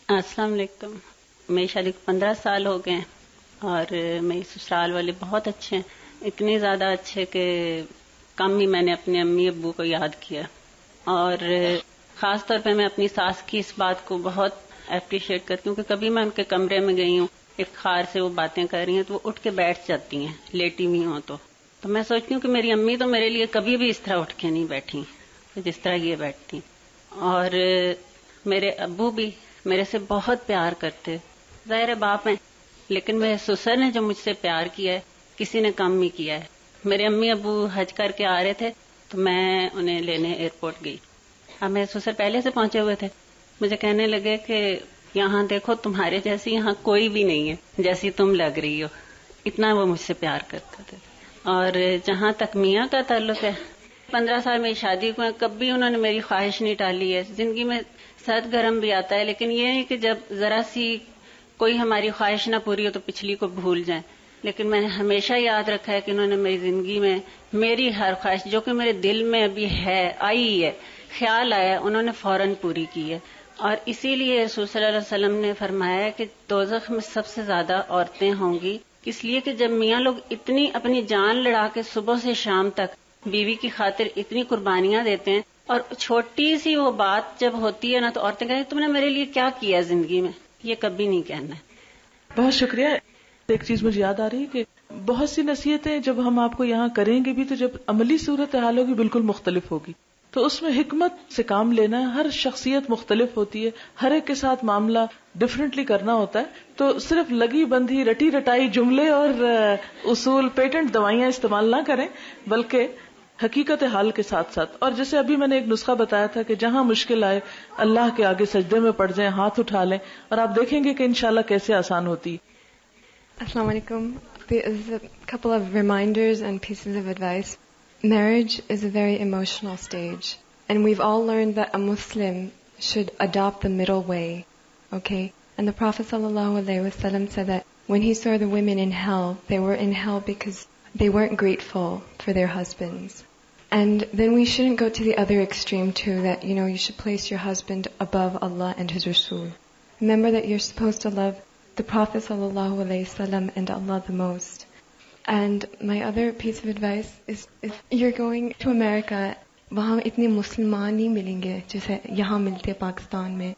السلام علیکم. میری شادی کو 15 سال ہو گئے ہیں اور میری سسرال والے بہت اچھے ہیں، اتنے زیادہ اچھے کہ کم ہی میں نے اپنے امی ابو کو یاد کیا. اور خاص طور پہ میں اپنی ساس کی اس بات کو بہت اپریشیٹ کرتی ہوں کہ کبھی میں ان کے کمرے میں گئی ہوں، ایک خار سے وہ باتیں کر رہی ہیں تو وہ اٹھ کے بیٹھ جاتی ہیں لیٹی ہوئی ہوں تو میں سوچتی ہوں کہ میری امی تو میرے لیے کبھی بھی اس طرح اٹھ کے نہیں بیٹھی جس طرح یہ بیٹھتی. اور میرے ابو بھی میرے سے بہت پیار کرتے، ظاہر باپ ہیں، لیکن میرے سسر نے جو مجھ سے پیار کیا ہے کسی نے کم ہی کیا ہے. میرے امی ابو حج کر کے آ رہے تھے تو میں انہیں لینے ایئرپورٹ گئی. اب میرے سسر پہلے سے پہنچے ہوئے تھے، مجھے کہنے لگے کہ یہاں دیکھو تمہارے جیسی یہاں کوئی بھی نہیں ہے جیسی تم لگ رہی ہو. اتنا وہ مجھ سے پیار کرتے تھے. اور جہاں تک میاں کا تعلق ہے، 15 سال میری شادی کو کبھی انہوں نے میری خواہش نہیں ٹالی ہے. زندگی میں سرد گرم بھی آتا ہے، لیکن یہ ہے کہ جب ذرا سی کوئی ہماری خواہش نہ پوری ہو تو پچھلی کو بھول جائیں. لیکن میں نے ہمیشہ یاد رکھا ہے کہ انہوں نے میری زندگی میں میری ہر خواہش جو کہ میرے دل میں ابھی ہے، آئی ہے، خیال آیا، انہوں نے فوراً پوری کی ہے. اور اسی لیے رسول صلی اللہ علیہ وسلم نے فرمایا کہ دوزخ میں سب سے زیادہ عورتیں ہوں گی، اس لیے کہ جب میاں لوگ اتنی اپنی جان لڑا کے صبح سے شام تک بیوی کی خاطر اتنی قربانیاں دیتے ہیں، اور چھوٹی سی وہ بات جب ہوتی ہے نا تو عورتیں کہتی ہیں تم نے میرے لیے کیا کیا زندگی میں. یہ کبھی نہیں کہنا ہے. بہت شکریہ. ایک چیز مجھے یاد آ رہی ہے کہ بہت سی نصیحتیں جب ہم آپ کو یہاں کریں گے بھی تو جب عملی صورت حال ہوگی بالکل مختلف ہوگی، تو اس میں حکمت سے کام لینا ہے. ہر شخصیت مختلف ہوتی ہے، ہر ایک کے ساتھ معاملہ ڈفرینٹلی کرنا ہوتا ہے. تو صرف لگی بندھی رٹی رٹائی جملے اور اصول پیٹنٹ دوائیاں استعمال نہ کریں، بلکہ حقیقت حال کے ساتھ ساتھ. اور جیسے ابھی میں نے ایک نسخہ بتایا تھا کہ جہاں مشکل آئے اللہ کے آگے سجدے میں پڑ جائیں، ہاتھ اٹھا لیں، اور آپ دیکھیں گے کہ انشاءاللہ کیسے آسان ہوتی. Assalamu alaikum. There's a couple of reminders and pieces of advice. Marriage is a very emotional stage, and we've all learned that a Muslim should adopt the middle way, okay? And the Prophet ﷺ said that when he saw the women in hell, they were in hell because they weren't grateful for their husbands. And then we shouldn't go to the other extreme too, that, you should place your husband above Allah and His Rasul. Remember that you're supposed to love the Prophet ﷺ and Allah the most. And my other piece of advice is if you're going to America, وہاں اتنے مسلمان نہیں ملیں گے جیسے یہاں ملتے پاکستان میں.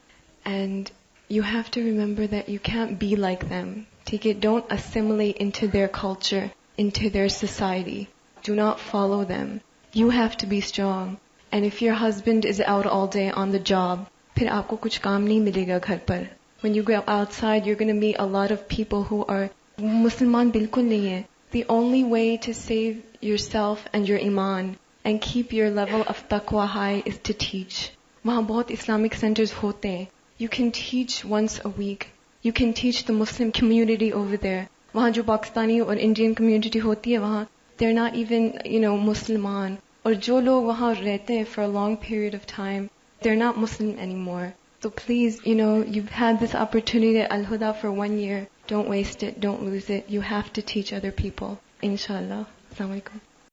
And you have to remember that you can't be like them. ٹھیک ہے, don't assimilate into their culture, into their society. Do not follow them. You have to be strong. And if your husband is out all day on the job, پھر آپ کو کچھ کام نہیں ملے گا گھر پر. When you go outside, you're going to meet a lot of people who are Musliman bilkul nahi hai. The only way to save yourself and your iman and keep your level of taqwa high is to teach. Wahan bahut Islamic centers hote hain. You can teach once a week. You can teach the Muslim community over there. Wahan jo Pakistani or Indian community hoti hai, wahan they're not even, Musliman. Aur jo log wahan rehte hain for a long period of time, they're not Muslim anymore. So please, you've had this opportunity at Al-Huda for 1 year. Don't waste it. Don't lose it. You have to teach other people. Inshallah. Assalamu alaikum.